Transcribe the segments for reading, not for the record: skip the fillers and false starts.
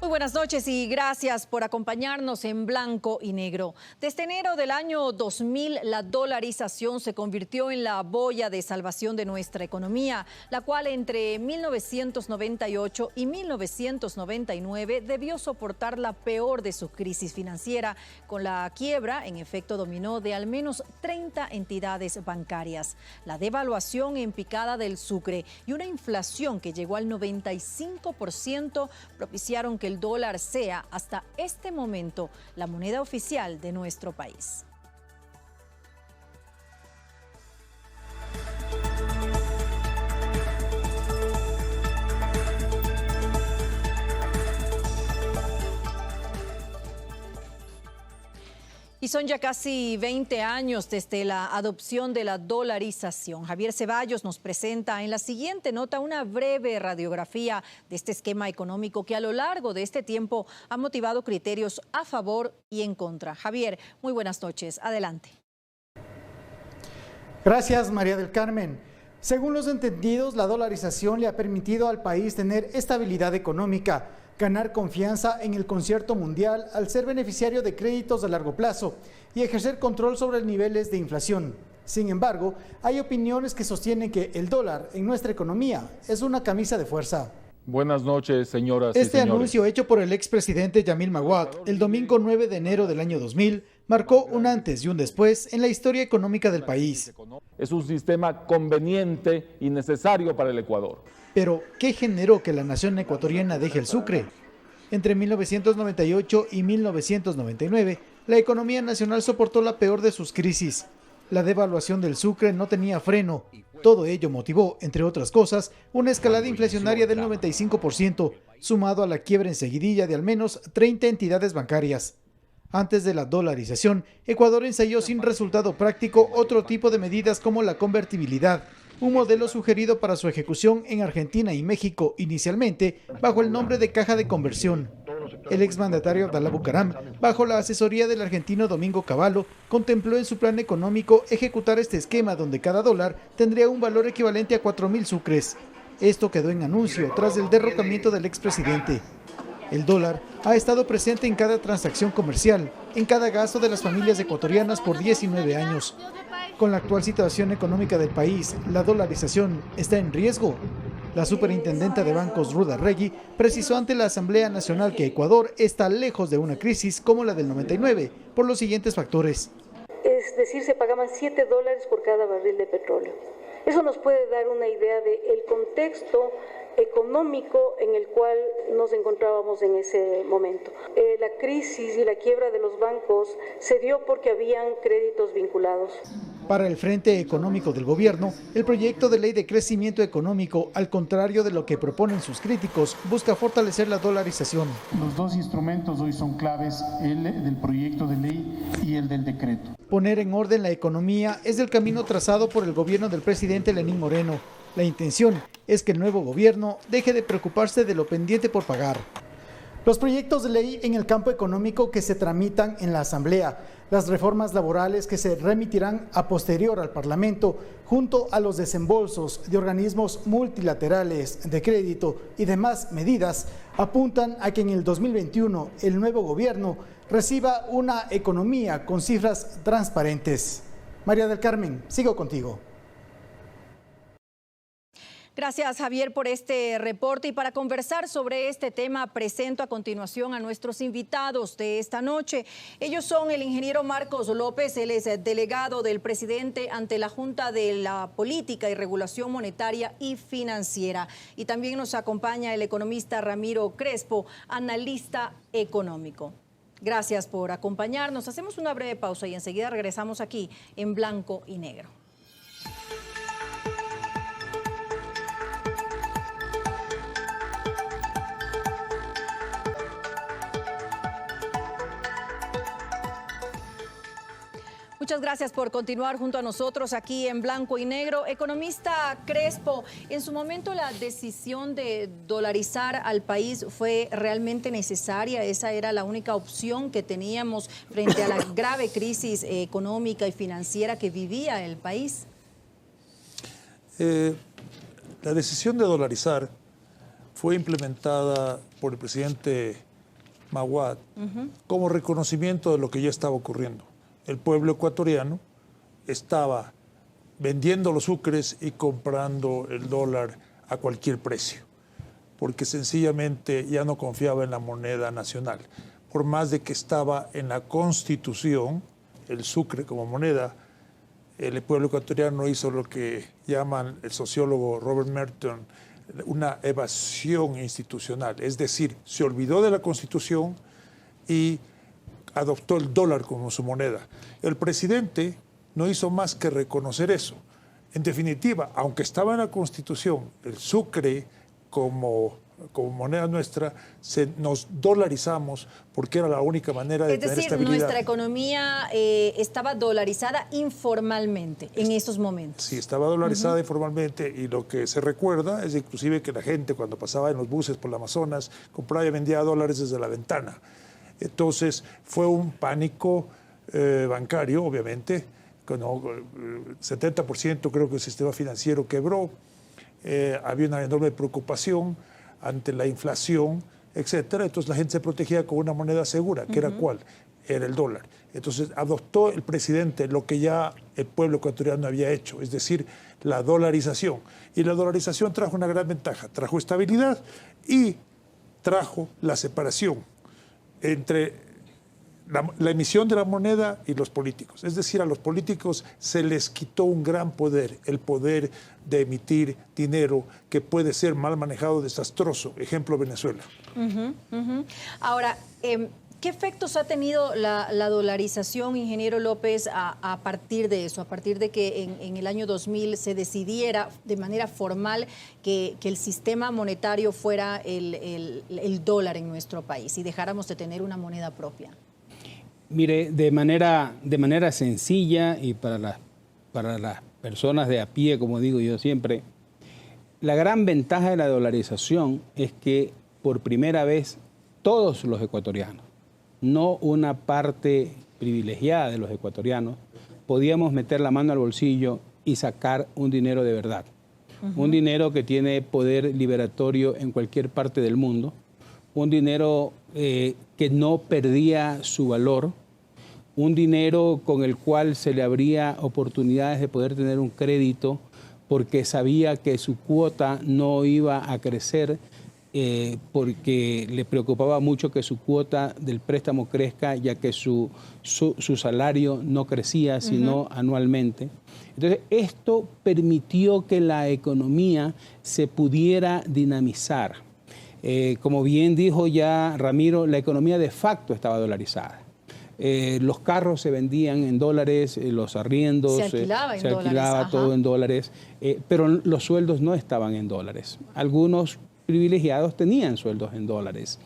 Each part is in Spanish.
Muy buenas noches y gracias por acompañarnos en Blanco y Negro. Desde enero del año 2000, la dolarización se convirtió en la boya de salvación de nuestra economía, la cual entre 1998 y 1999 debió soportar la peor de su crisis financiera, con la quiebra en efecto dominó de al menos 30 entidades bancarias, la devaluación en picada del sucre y una inflación que llegó al 95% propiciaron que el dólar sea hasta este momento la moneda oficial de nuestro país. Y son ya casi 20 años desde la adopción de la dolarización. Javier Ceballos nos presenta en la siguiente nota una breve radiografía de este esquema económico que a lo largo de este tiempo ha motivado criterios a favor y en contra. Javier, muy buenas noches. Adelante. Gracias, María del Carmen. Según los entendidos, la dolarización le ha permitido al país tener estabilidad económica, ganar confianza en el concierto mundial al ser beneficiario de créditos a largo plazo y ejercer control sobre los niveles de inflación. Sin embargo, hay opiniones que sostienen que el dólar en nuestra economía es una camisa de fuerza. Buenas noches, señoras y señores. Este anuncio hecho por el expresidente Yamil Maguad el domingo 9 de enero del año 2000 marcó un antes y un después en la historia económica del país. Es un sistema conveniente y necesario para el Ecuador. Pero, ¿qué generó que la nación ecuatoriana deje el sucre? Entre 1998 y 1999, la economía nacional soportó la peor de sus crisis. La devaluación del sucre no tenía freno. Todo ello motivó, entre otras cosas, una escalada inflacionaria del 95%, sumado a la quiebra en seguidilla de al menos 30 entidades bancarias. Antes de la dolarización, Ecuador ensayó sin resultado práctico otro tipo de medidas como la convertibilidad, un modelo sugerido para su ejecución en Argentina y México, inicialmente bajo el nombre de caja de conversión. El exmandatario Abdalá Bucaram, bajo la asesoría del argentino Domingo Cavallo, contempló en su plan económico ejecutar este esquema donde cada dólar tendría un valor equivalente a 4.000 sucres. Esto quedó en anuncio tras el derrocamiento del expresidente. El dólar ha estado presente en cada transacción comercial, en cada gasto de las familias ecuatorianas por 19 años. Con la actual situación económica del país, la dolarización está en riesgo. La superintendenta de bancos, Ruda Regui, precisó ante la Asamblea Nacional que Ecuador está lejos de una crisis como la del 99, por los siguientes factores. Es decir, se pagaban $7 por cada barril de petróleo. Eso nos puede dar una idea del contexto económico en el cual nos encontrábamos en ese momento. La crisis y la quiebra de los bancos se dio porque habían créditos vinculados. Para el Frente Económico del Gobierno, el proyecto de ley de crecimiento económico, al contrario de lo que proponen sus críticos, busca fortalecer la dolarización. Los dos instrumentos hoy son claves, el del proyecto de ley y el del decreto. Poner en orden la economía es el camino trazado por el gobierno del presidente Lenín Moreno. La intención es que el nuevo gobierno deje de preocuparse de lo pendiente por pagar. Los proyectos de ley en el campo económico que se tramitan en la Asamblea, las reformas laborales que se remitirán a posterior al Parlamento, junto a los desembolsos de organismos multilaterales de crédito y demás medidas, apuntan a que en el 2021 el nuevo gobierno reciba una economía con cifras transparentes. María del Carmen, sigo contigo. Gracias, Javier, por este reporte. Y para conversar sobre este tema, presento a continuación a nuestros invitados de esta noche. Ellos son el ingeniero Marcos López, él es delegado del presidente ante la Junta de la Política y Regulación Monetaria y Financiera. Y también nos acompaña el economista Ramiro Crespo, analista económico. Gracias por acompañarnos. Hacemos una breve pausa y enseguida regresamos aquí en Blanco y Negro. Muchas gracias por continuar junto a nosotros aquí en Blanco y Negro. Economista Crespo, en su momento la decisión de dolarizar al país fue realmente necesaria. Esa era la única opción que teníamos frente a la grave crisis económica y financiera que vivía el país. La decisión de dolarizar fue implementada por el presidente Maguad, como reconocimiento de lo que ya estaba ocurriendo. El pueblo ecuatoriano estaba vendiendo los sucres y comprando el dólar a cualquier precio, porque sencillamente ya no confiaba en la moneda nacional. Por más de que estaba en la Constitución, el sucre como moneda, el pueblo ecuatoriano hizo lo que llaman el sociólogo Robert Merton una evasión institucional, es decir, se olvidó de la Constitución y adoptó el dólar como su moneda. El presidente no hizo más que reconocer eso. En definitiva, aunque estaba en la Constitución, el sucre como moneda nuestra, nos dolarizamos porque era la única manera de tener estabilidad. Es decir, nuestra economía estaba dolarizada informalmente en esos momentos. Sí, estaba dolarizada informalmente, y lo que se recuerda es inclusive que la gente cuando pasaba en los buses por el Amazonas compraba y vendía dólares desde la ventana. Entonces fue un pánico bancario, obviamente, con 70% creo que el sistema financiero quebró, había una enorme preocupación ante la inflación, etcétera. Entonces la gente se protegía con una moneda segura, que era ¿cuál? Era el dólar. Entonces adoptó el presidente lo que ya el pueblo ecuatoriano había hecho, es decir, la dolarización. Y la dolarización trajo una gran ventaja, trajo estabilidad y trajo la separación entre la emisión de la moneda y los políticos. Es decir, a los políticos se les quitó un gran poder, el poder de emitir dinero que puede ser mal manejado, desastroso. Ejemplo, Venezuela. Ahora, ¿qué efectos ha tenido la dolarización, ingeniero López, a partir de eso? A partir de que en el año 2000 se decidiera de manera formal que el sistema monetario fuera el dólar en nuestro país y dejáramos de tener una moneda propia. Mire, de manera sencilla y para las personas de a pie, como digo yo siempre, la gran ventaja de la dolarización es que por primera vez todos los ecuatorianos, no una parte privilegiada de los ecuatorianos, podíamos meter la mano al bolsillo y sacar un dinero de verdad. Un dinero que tiene poder liberatorio en cualquier parte del mundo, un dinero que no perdía su valor, un dinero con el cual se le abría oportunidades de poder tener un crédito porque sabía que su cuota no iba a crecer, porque le preocupaba mucho que su cuota del préstamo crezca, ya que su salario no crecía sino anualmente. Entonces, esto permitió que la economía se pudiera dinamizar. Como bien dijo ya Ramiro, la economía de facto estaba dolarizada. Los carros se vendían en dólares, los arriendos, se alquilaba todo en dólares, pero los sueldos no estaban en dólares. Algunos privilegiados tenían sueldos en dólares,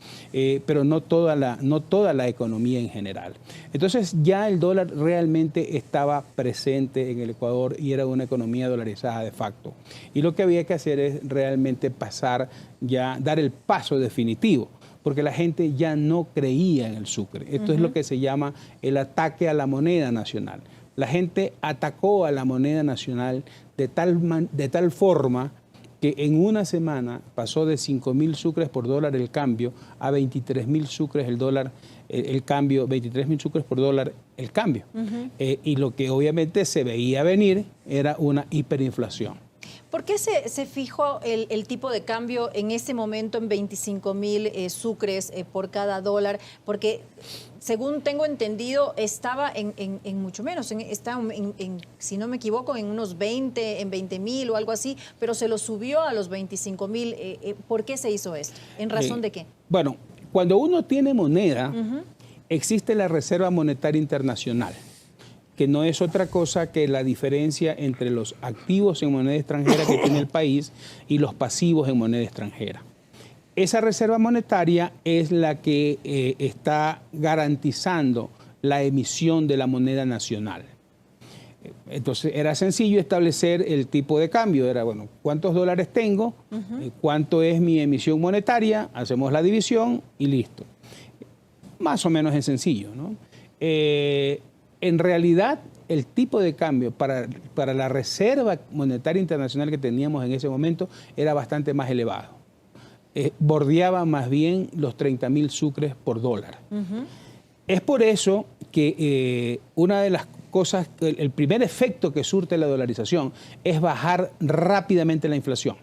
pero no toda la economía en general. Entonces ya el dólar realmente estaba presente en el Ecuador y era una economía dolarizada de facto. Y lo que había que hacer es realmente dar el paso definitivo, porque la gente ya no creía en el sucre. Esto es lo que se llama el ataque a la moneda nacional. La gente atacó a la moneda nacional de tal forma que en una semana pasó de 5.000 sucres por dólar el cambio a 23.000 sucres el dólar el cambio, 23.000 sucres por dólar el cambio. Y lo que obviamente se veía venir era una hiperinflación. ¿Por qué se fijó el tipo de cambio en ese momento en 25.000 sucres por cada dólar? Porque, según tengo entendido, estaba en mucho menos. Si no me equivoco, en unos 20.000 o algo así, pero se lo subió a los 25.000. ¿Por qué se hizo esto? ¿En razón de qué? Bueno, cuando uno tiene moneda, existe la Reserva Monetaria Internacional, que no es otra cosa que la diferencia entre los activos en moneda extranjera que tiene el país y los pasivos en moneda extranjera. Esa reserva monetaria es la que está garantizando la emisión de la moneda nacional. Entonces era sencillo establecer el tipo de cambio, era, bueno, ¿cuántos dólares tengo? ¿Cuánto es mi emisión monetaria? Hacemos la división y listo. Más o menos es sencillo, ¿no? En realidad, el tipo de cambio para la Reserva Monetaria Internacional que teníamos en ese momento era bastante más elevado. bordeaba más bien los 30.000 sucres por dólar. Es por eso que una de las cosas, el primer efecto que surte la dolarización es bajar rápidamente la inflación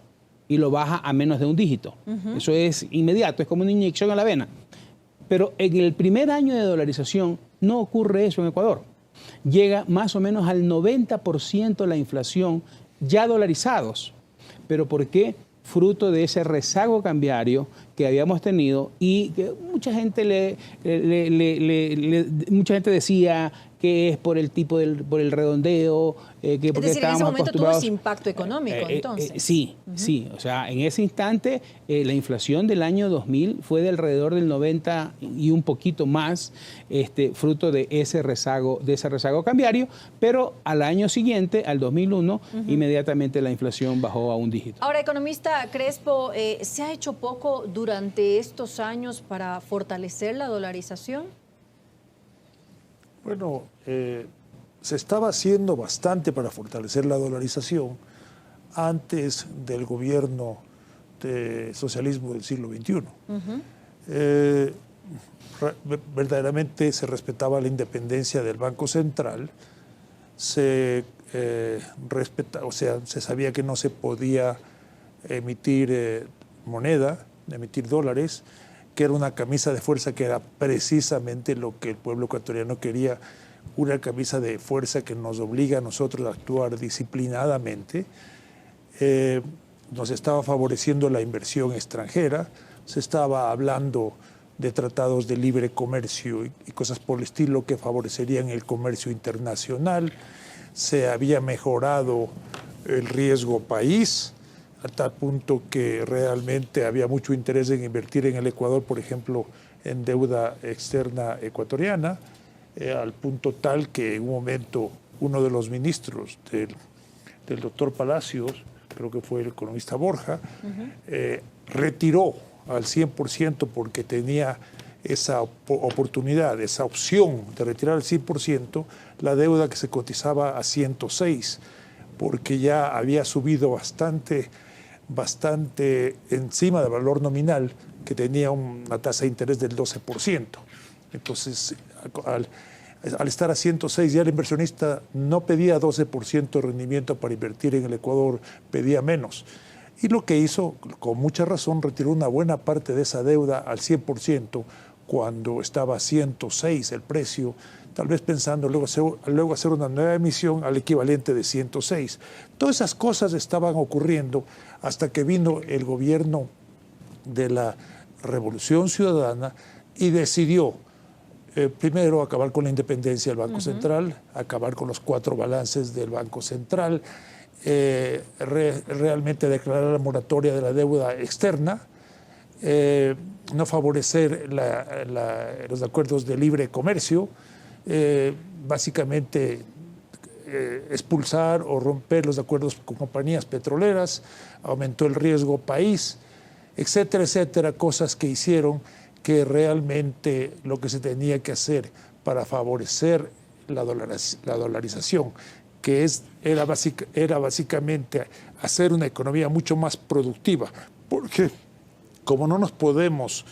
y lo baja a menos de un dígito. Eso es inmediato, es como una inyección a la vena. Pero en el primer año de dolarización no ocurre eso en Ecuador. Llega más o menos al 90% la inflación ya dolarizados. ¿Pero por qué? Fruto de ese rezago cambiario que habíamos tenido y que mucha gente mucha gente decía que es por el tipo por el redondeo, que porque es decir, estábamos en ese momento tuvo acostumbrados. ese impacto económico, entonces. Sí, sí. O sea, en ese instante la inflación del año 2000 fue de alrededor del 90 y un poquito más, fruto de ese rezago cambiario, pero al año siguiente, al 2001, inmediatamente la inflación bajó a un dígito. Ahora, economista Crespo, ¿se ha hecho poco durante estos años para fortalecer la dolarización? Bueno, se estaba haciendo bastante para fortalecer la dolarización antes del gobierno de socialismo del siglo XXI. Verdaderamente se respetaba la independencia del Banco Central, se sabía que no se podía emitir moneda, emitir dólares, que era una camisa de fuerza, que era precisamente lo que el pueblo ecuatoriano quería, una camisa de fuerza que nos obliga a nosotros a actuar disciplinadamente. Nos estaba favoreciendo la inversión extranjera, se estaba hablando de tratados de libre comercio y cosas por el estilo que favorecerían el comercio internacional, se había mejorado el riesgo país, a tal punto que realmente había mucho interés en invertir en el Ecuador, por ejemplo, en deuda externa ecuatoriana, al punto tal que en un momento uno de los ministros del doctor Palacios, creo que fue el economista Borja, retiró al 100% porque tenía esa oportunidad, esa opción de retirar al 100% la deuda que se cotizaba a 106, porque ya había subido bastante encima del valor nominal, que tenía una tasa de interés del 12%. Entonces, al estar a 106, ya el inversionista no pedía 12% de rendimiento para invertir en el Ecuador, pedía menos. Y lo que hizo, con mucha razón, retiró una buena parte de esa deuda al 100% cuando estaba a 106 el precio, tal vez pensando luego hacer una nueva emisión al equivalente de 106. Todas esas cosas estaban ocurriendo hasta que vino el gobierno de la Revolución Ciudadana y decidió primero acabar con la independencia del Banco Central, acabar con los 4 balances del Banco Central, realmente declarar la moratoria de la deuda externa, no favorecer los acuerdos de libre comercio, básicamente expulsar o romper los acuerdos con compañías petroleras, aumentó el riesgo país, etcétera, etcétera, cosas que hicieron que realmente lo que se tenía que hacer para favorecer la dolarización, que era básicamente hacer una economía mucho más productiva, porque como no nos podemos,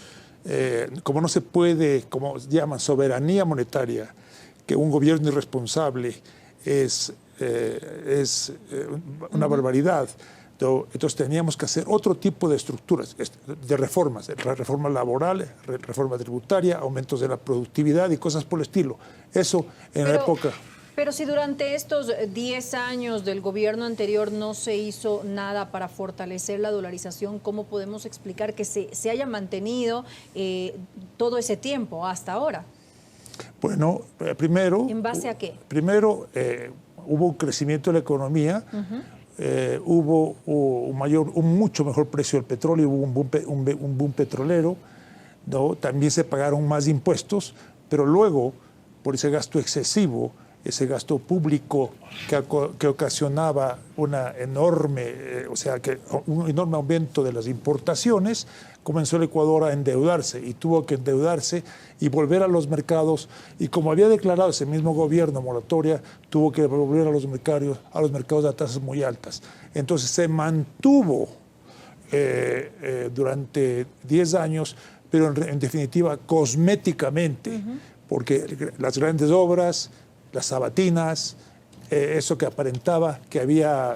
como no se puede, como llaman, soberanía monetaria, que un gobierno irresponsable es una barbaridad. Entonces teníamos que hacer otro tipo de estructuras, de reformas, reforma laboral, reforma tributaria, aumentos de la productividad y cosas por el estilo. Eso en la época... Pero si durante estos 10 años del gobierno anterior no se hizo nada para fortalecer la dolarización, ¿cómo podemos explicar que se haya mantenido todo ese tiempo hasta ahora? Bueno, primero... ¿En base a qué? Primero, hubo un crecimiento de la economía, hubo un mucho mejor precio del petróleo, hubo un boom petrolero, ¿no? También se pagaron más impuestos, pero luego, por ese gasto excesivo, ese gasto público que ocasionaba una enorme, un enorme aumento de las importaciones, comenzó el Ecuador a endeudarse y tuvo que endeudarse y volver a los mercados, y como había declarado ese mismo gobierno moratoria, tuvo que volver a los mercados a tasas muy altas. Entonces se mantuvo durante 10 años, pero en definitiva cosméticamente, porque las grandes obras, las sabatinas, eso que aparentaba que había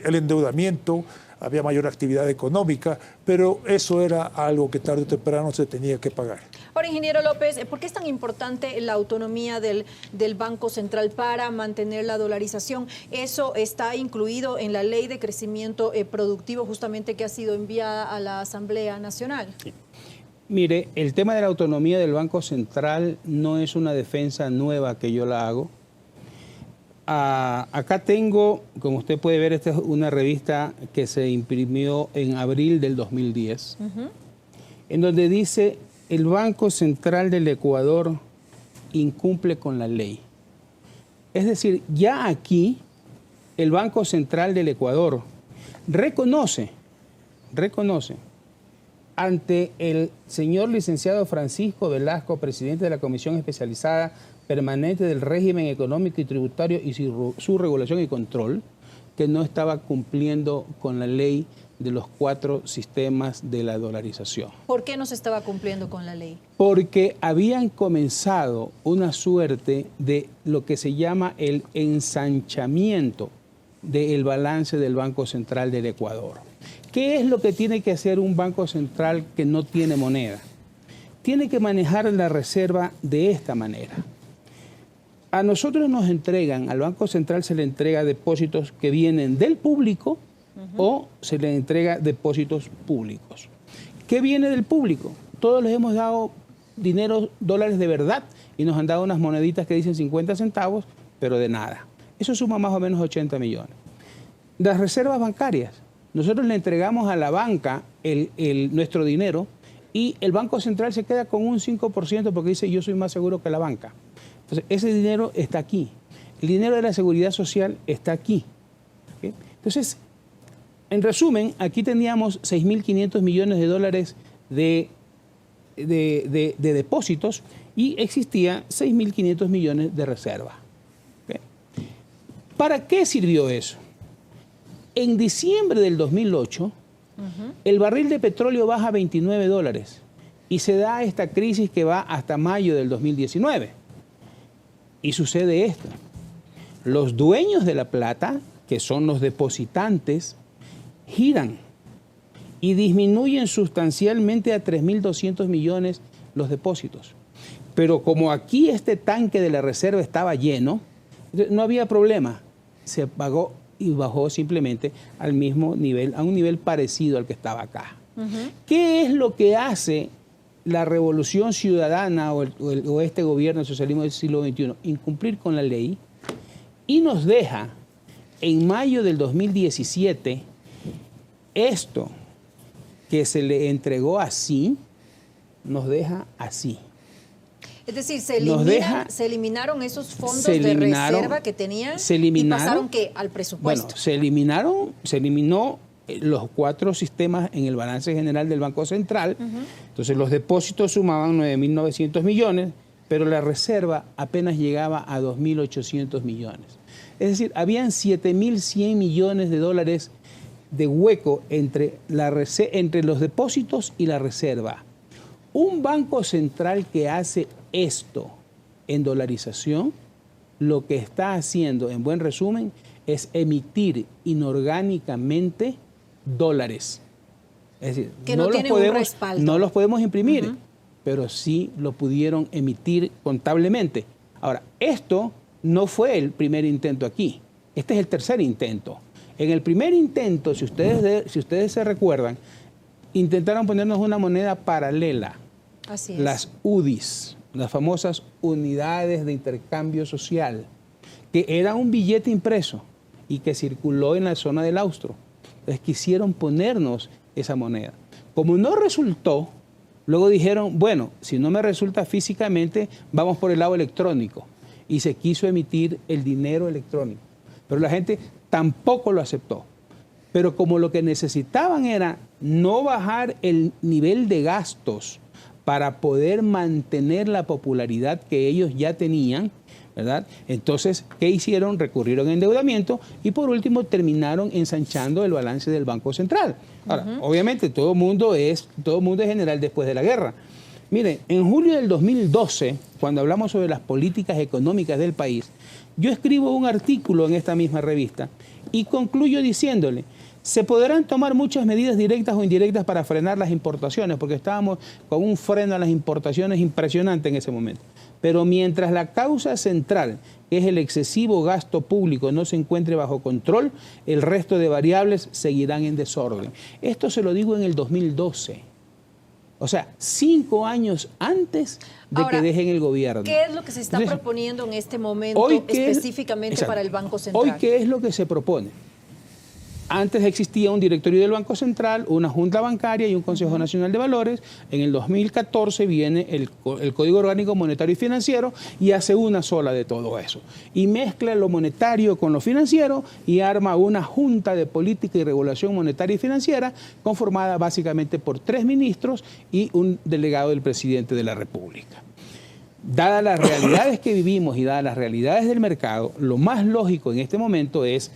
el endeudamiento, había mayor actividad económica, pero eso era algo que tarde o temprano se tenía que pagar. Ahora, ingeniero López, ¿por qué es tan importante la autonomía del Banco Central para mantener la dolarización? Eso está incluido en la Ley de Crecimiento Productivo, justamente que ha sido enviada a la Asamblea Nacional. Sí. Mire, el tema de la autonomía del Banco Central no es una defensa nueva que yo la hago. Acá tengo, como usted puede ver, esta es una revista que se imprimió en abril del 2010, en donde dice: el Banco Central del Ecuador incumple con la ley. Es decir, ya aquí el Banco Central del Ecuador reconoce ante el señor licenciado Francisco Velasco, presidente de la Comisión Especializada Permanente del Régimen Económico y Tributario y su regulación y control, que no estaba cumpliendo con la ley de los 4 sistemas de la dolarización. ¿Por qué no se estaba cumpliendo con la ley? Porque habían comenzado una suerte de lo que se llama el ensanchamiento del balance del Banco Central del Ecuador. ¿Qué es lo que tiene que hacer un banco central que no tiene moneda? Tiene que manejar la reserva de esta manera. A nosotros nos entregan, al Banco Central se le entrega depósitos que vienen del público o se le entrega depósitos públicos. ¿Qué viene del público? Todos les hemos dado dinero, dólares de verdad, y nos han dado unas moneditas que dicen 50 centavos, pero de nada. Eso suma más o menos 80 millones. Las reservas bancarias, nosotros le entregamos a la banca nuestro dinero y el Banco Central se queda con un 5% porque dice: yo soy más seguro que la banca. Entonces, ese dinero está aquí. El dinero de la seguridad social está aquí. ¿Okay? Entonces, en resumen, aquí teníamos 6.500 millones de dólares de depósitos y existía 6.500 millones de reserva. ¿Okay? ¿Para qué sirvió eso? En diciembre del 2008, el barril de petróleo baja a $29 y se da esta crisis que va hasta mayo del 2019. Y sucede esto: los dueños de la plata, que son los depositantes, giran y disminuyen sustancialmente a 3.200 millones los depósitos. Pero como aquí este tanque de la reserva estaba lleno, no había problema. Se pagó y bajó simplemente al mismo nivel, a un nivel parecido al que estaba acá. ¿Qué es lo que hace la revolución ciudadana o este gobierno del socialismo del siglo XXI? Incumplir con la ley, y nos deja en mayo del 2017 esto que se le entregó así, nos deja así. Es decir, se eliminaron esos fondos de reserva que tenían y pasaron ¿qué? Al presupuesto. Bueno, se eliminó los 4 sistemas en el balance general del Banco Central. Entonces los depósitos sumaban 9.900 millones, pero la reserva apenas llegaba a 2.800 millones. Es decir, habían 7.100 millones de dólares de hueco entre los depósitos y la reserva. Un banco central que hace esto en dolarización, lo que está haciendo, en buen resumen, es emitir inorgánicamente dólares. Es decir, que no tienen un respaldo. No los podemos imprimir, pero sí lo pudieron emitir contablemente. Ahora, esto no fue el primer intento aquí. Este es el tercer intento. En el primer intento, si ustedes se recuerdan, intentaron ponernos una moneda paralela. Así es. Las UDIs, las famosas unidades de intercambio social, que era un billete impreso y que circuló en la zona del Austro. Entonces quisieron ponernos esa moneda. Como no resultó, luego dijeron, bueno, si no me resulta físicamente, vamos por el lado electrónico. Y se quiso emitir el dinero electrónico. Pero la gente tampoco lo aceptó. Pero como lo que necesitaban era no bajar el nivel de gastos para poder mantener la popularidad que ellos ya tenían, ¿verdad? Entonces, ¿qué hicieron? Recurrieron a endeudamiento y por último terminaron ensanchando el balance del Banco Central. Ahora, obviamente todo mundo es general después de la guerra. Miren, en julio del 2012, cuando hablamos sobre las políticas económicas del país, yo escribo un artículo en esta misma revista y concluyo diciéndole: se podrán tomar muchas medidas directas o indirectas para frenar las importaciones, porque estábamos con un freno a las importaciones impresionante en ese momento. Pero mientras la causa central, que es el excesivo gasto público, no se encuentre bajo control, el resto de variables seguirán en desorden. Esto se lo digo en el 2012. O sea, 5 años antes de que dejen el gobierno. ¿Qué es lo que se está proponiendo en este momento específicamente para el Banco Central? Hoy, ¿qué es lo que se propone? Antes existía un directorio del Banco Central, una junta bancaria y un Consejo Nacional de Valores. En el 2014 viene el Código Orgánico Monetario y Financiero y hace una sola de todo eso. Y mezcla lo monetario con lo financiero y arma una Junta de Política y Regulación Monetaria y Financiera conformada básicamente por 3 ministros y un delegado del presidente de la República. Dadas las realidades que vivimos y dadas las realidades del mercado, lo más lógico en este momento es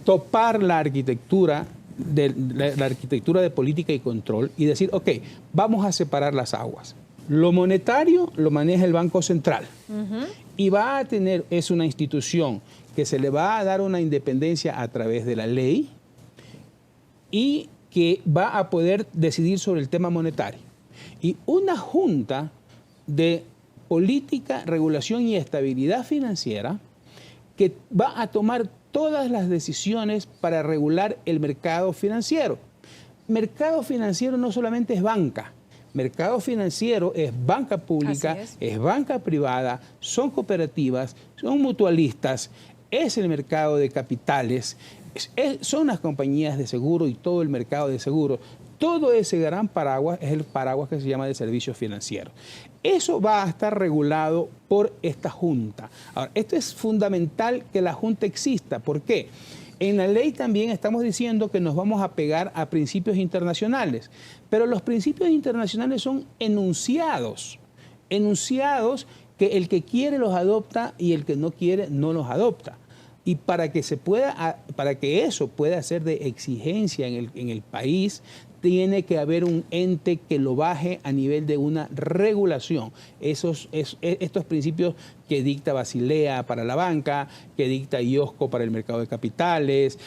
topar la arquitectura de política y control y decir, ok, vamos a separar las aguas. Lo monetario lo maneja el Banco Central y va a tener, es una institución que se le va a dar una independencia a través de la ley y que va a poder decidir sobre el tema monetario. Y una junta de política, regulación y estabilidad financiera que va a tomar todas las decisiones para regular el mercado financiero. Mercado financiero no solamente es banca, mercado financiero es banca pública, es banca privada, son cooperativas, son mutualistas, es el mercado de capitales, son las compañías de seguro y todo el mercado de seguros. Todo ese gran paraguas es el paraguas que se llama de servicios financieros. Eso va a estar regulado por esta Junta. Ahora, esto es fundamental que la Junta exista. ¿Por qué? En la ley también estamos diciendo que nos vamos a pegar a principios internacionales, pero los principios internacionales son enunciados que el que quiere los adopta y el que no quiere no los adopta. Y para que eso pueda ser de exigencia en el país, tiene que haber un ente que lo baje a nivel de una regulación. Estos principios que dicta Basilea para la banca, que dicta IOSCO para el mercado de capitales,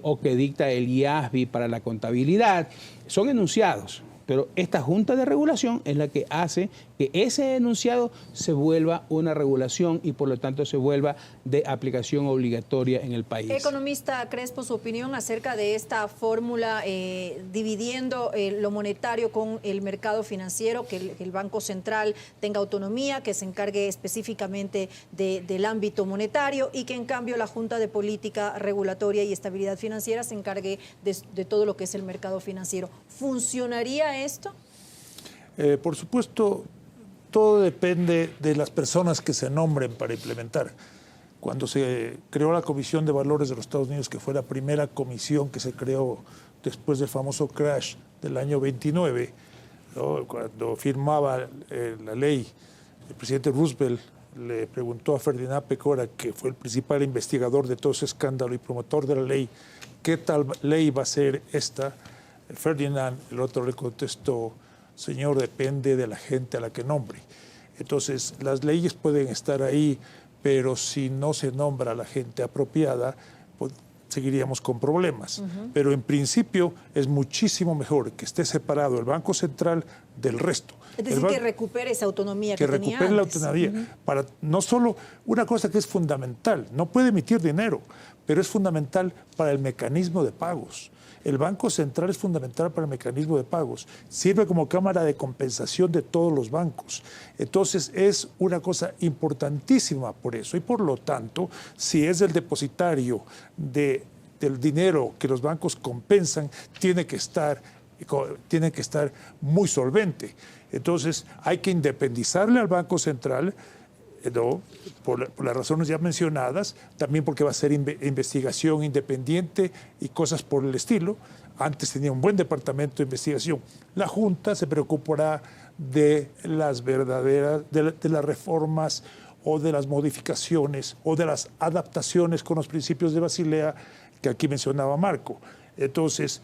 o que dicta el IASBI para la contabilidad, son enunciados. Pero esta Junta de Regulación es la que hace que ese enunciado se vuelva una regulación y por lo tanto se vuelva de aplicación obligatoria en el país. Economista Crespo, su opinión acerca de esta fórmula dividiendo lo monetario con el mercado financiero, que el Banco Central tenga autonomía, que se encargue específicamente del ámbito monetario y que en cambio la Junta de Política Regulatoria y Estabilidad Financiera se encargue de todo lo que es el mercado financiero. ¿Funcionaría esto? Por supuesto, todo depende de las personas que se nombren para implementar. Cuando se creó la Comisión de Valores de los Estados Unidos, que fue la primera comisión que se creó después del famoso crash del año 29, ¿no? Cuando firmaba la ley, el presidente Roosevelt le preguntó a Ferdinand Pecora, que fue el principal investigador de todo ese escándalo y promotor de la ley, ¿qué tal ley va a ser esta? Ferdinand, el otro le contestó, señor, depende de la gente a la que nombre. Entonces, las leyes pueden estar ahí, pero si no se nombra a la gente apropiada, pues seguiríamos con problemas. Pero en principio es muchísimo mejor que esté separado el Banco Central del resto. Es decir, que recupere esa autonomía que tenía antes. Que recupere la autonomía. Para no solo una cosa que es fundamental, no puede emitir dinero, pero es fundamental para el mecanismo de pagos. El Banco Central es fundamental para el mecanismo de pagos. Sirve como cámara de compensación de todos los bancos. Entonces, es una cosa importantísima por eso. Y por lo tanto, si es el depositario del dinero que los bancos compensan, tiene que estar muy solvente. Entonces, hay que independizarle al Banco Central, ¿no? Por las razones ya mencionadas, también porque va a ser investigación independiente y cosas por el estilo. Antes tenía un buen departamento de investigación. La Junta se preocupará de las verdaderas, de las reformas o de las modificaciones o de las adaptaciones con los principios de Basilea que aquí mencionaba Marco. Entonces,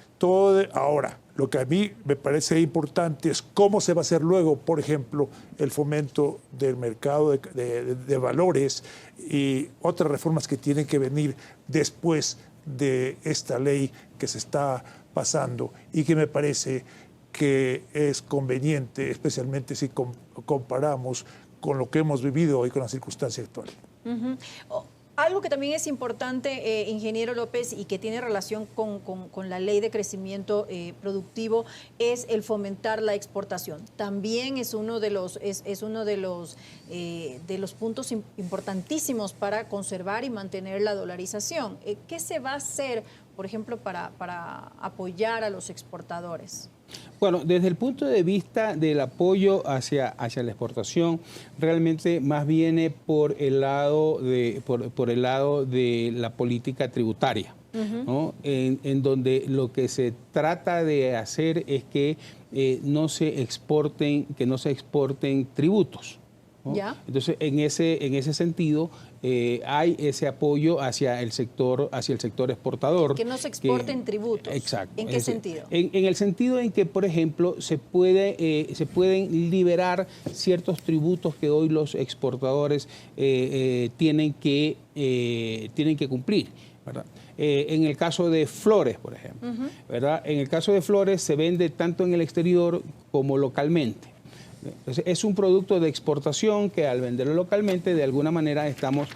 ahora, lo que a mí me parece importante es cómo se va a hacer luego, por ejemplo, el fomento del mercado de valores y otras reformas que tienen que venir después de esta ley que se está pasando y que me parece que es conveniente, especialmente si comparamos con lo que hemos vivido hoy con la circunstancia actual. Algo que también es importante, ingeniero López, y que tiene relación con la ley de crecimiento productivo, es el fomentar la exportación. También es uno de los puntos importantísimos para conservar y mantener la dolarización. ¿Qué se va a hacer, por ejemplo, para apoyar a los exportadores? Bueno, desde el punto de vista del apoyo hacia la exportación, realmente más viene por el lado de la política tributaria, ¿no? En donde lo que se trata de hacer es que no se exporten tributos, ¿no? ¿Ya? Entonces, en ese sentido, hay ese apoyo hacia el sector exportador. Que no se exporten tributos. Exacto. ¿En qué sentido? En el sentido en que, por ejemplo, se pueden liberar ciertos tributos que hoy los exportadores tienen que cumplir, ¿verdad? En el caso de flores, por ejemplo, ¿verdad? En el caso de flores se vende tanto en el exterior como localmente. Entonces, es un producto de exportación que al venderlo localmente, de alguna manera estamos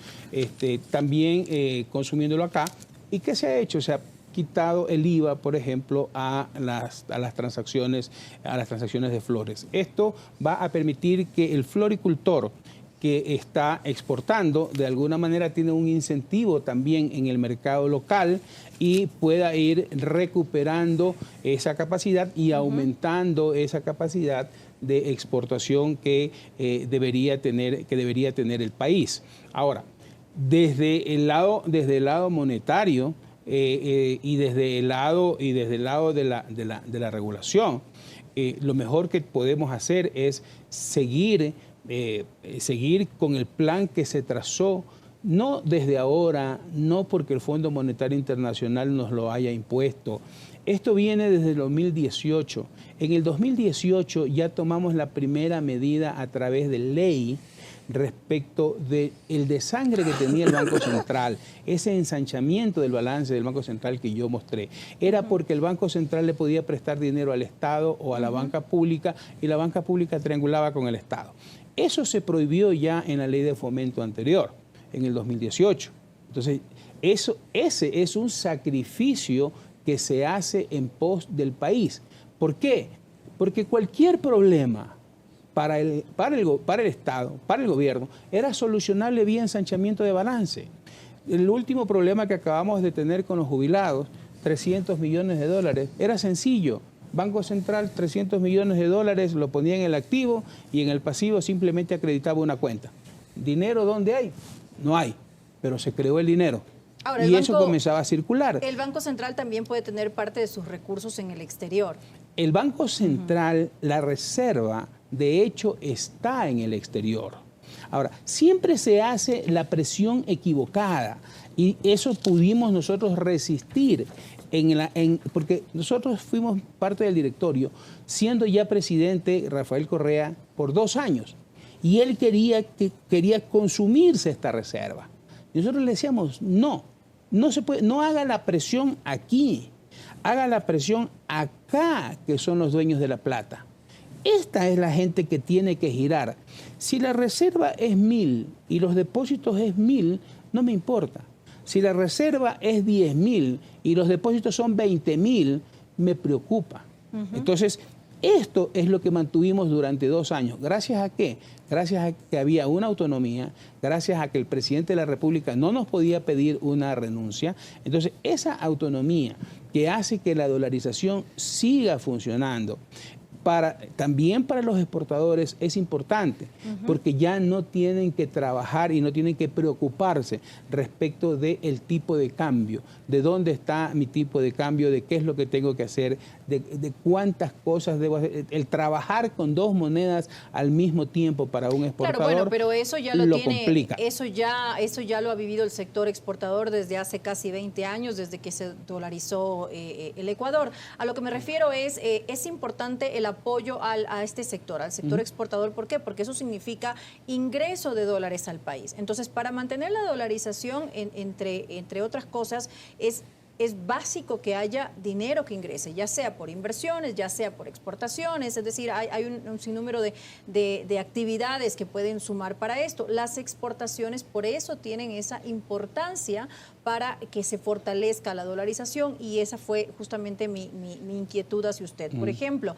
también consumiéndolo acá. ¿Y qué se ha hecho? Se ha quitado el IVA, por ejemplo, a las transacciones de flores. Esto va a permitir que el floricultor que está exportando, de alguna manera tiene un incentivo también en el mercado local y pueda ir recuperando esa capacidad y aumentando esa capacidad de exportación que debería tener el país. Ahora, desde el lado monetario y desde el lado de la regulación, lo mejor que podemos hacer es seguir con el plan que se trazó, no desde ahora, no porque el Fondo Monetario Internacional nos lo haya impuesto. Esto viene desde el 2018. En el 2018 ya tomamos la primera medida a través de ley respecto del desangre que tenía el Banco Central, ese ensanchamiento del balance del Banco Central que yo mostré. Era porque el Banco Central le podía prestar dinero al Estado o a la banca pública y la banca pública triangulaba con el Estado. Eso se prohibió ya en la ley de fomento anterior, en el 2018. Entonces, ese es un sacrificio que se hace en pos del país. ¿Por qué? Porque cualquier problema para el Estado, para el gobierno, era solucionable vía ensanchamiento de balance. El último problema que acabamos de tener con los jubilados, 300 millones de dólares, era sencillo. Banco Central, 300 millones de dólares, lo ponía en el activo y en el pasivo simplemente acreditaba una cuenta. ¿Dinero dónde hay? No hay, pero se creó el dinero. Ahora, y eso comenzaba a circular. El Banco Central también puede tener parte de sus recursos en el exterior. El Banco Central, la reserva, de hecho, está en el exterior. Ahora, siempre se hace la presión equivocada y eso pudimos nosotros resistir, porque nosotros fuimos parte del directorio, siendo ya presidente Rafael Correa por 2 años, y él quería consumirse esta reserva. Y nosotros le decíamos, no se puede, no haga la presión aquí, haga la presión acá, que son los dueños de la plata. Esta es la gente que tiene que girar. Si la reserva es 1.000 y los depósitos es 1.000, no me importa. Si la reserva es 10.000 y los depósitos son 20.000, me preocupa. Entonces, esto es lo que mantuvimos durante 2 años. ¿Gracias a qué? Gracias a que había una autonomía, gracias a que el presidente de la República no nos podía pedir una renuncia. Entonces, esa autonomía que hace que la dolarización siga funcionando, también para los exportadores es importante, porque ya no tienen que trabajar y no tienen que preocuparse respecto del tipo de cambio, de dónde está mi tipo de cambio, de qué es lo que tengo que hacer, de cuántas cosas debo hacer. El trabajar con dos monedas al mismo tiempo para un exportador, claro, bueno, pero eso ya lo tiene, complica. Eso ya lo ha vivido el sector exportador desde hace casi 20 años, desde que se dolarizó el Ecuador. A lo que me refiero es importante el apoyo a este sector, al sector exportador. ¿Por qué? Porque eso significa ingreso de dólares al país. Entonces, para mantener la dolarización, entre otras cosas, es básico que haya dinero que ingrese, ya sea por inversiones, ya sea por exportaciones, es decir, hay un sinnúmero de actividades que pueden sumar para esto. Las exportaciones por eso tienen esa importancia para que se fortalezca la dolarización, y esa fue justamente mi inquietud hacia usted. Por ejemplo,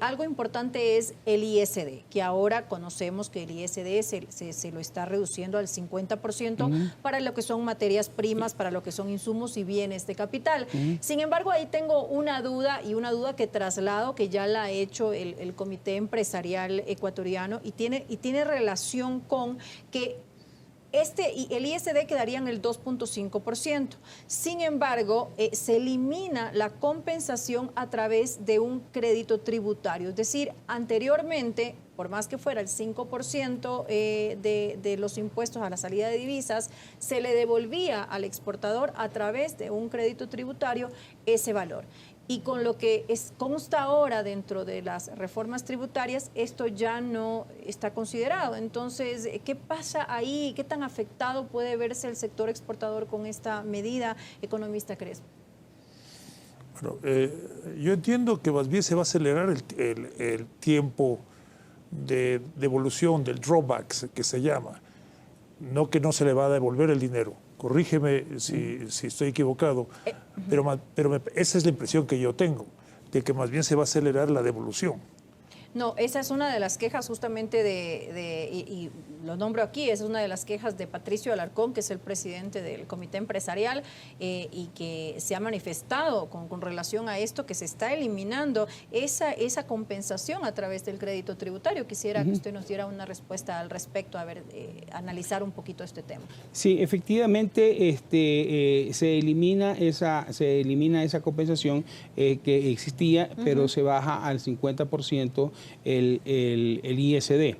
algo importante es el ISD, que ahora conocemos que el ISD se lo está reduciendo al 50% para lo que son materias primas, para lo que son insumos y bienes de capital. Sin embargo, ahí tengo una duda, y una duda que traslado, que ya la ha hecho el Comité Empresarial Ecuatoriano, y tiene relación con que el ISD quedaría en el 2.5%. Sin embargo, se elimina la compensación a través de un crédito tributario. Es decir, anteriormente, por más que fuera el 5% de los impuestos a la salida de divisas, se le devolvía al exportador a través de un crédito tributario ese valor. Y con lo que consta ahora dentro de las reformas tributarias, esto ya no está considerado. Entonces, ¿qué pasa ahí? ¿Qué tan afectado puede verse el sector exportador con esta medida, economista Crespo? Bueno, yo entiendo que más bien se va a acelerar el tiempo de devolución, del drawback que se llama. No que no se le va a devolver el dinero. Corrígeme si estoy equivocado, pero esa es la impresión que yo tengo, de que más bien se va a acelerar la devolución. No, esa es una de las quejas justamente y lo nombro aquí, esa es una de las quejas de Patricio Alarcón, que es el presidente del Comité Empresarial, y que se ha manifestado con relación a esto, que se está eliminando esa compensación a través del crédito tributario. Quisiera que usted nos diera una respuesta al respecto, analizar un poquito este tema. Sí, efectivamente, se elimina esa compensación que existía, pero se baja al 50% el ISD.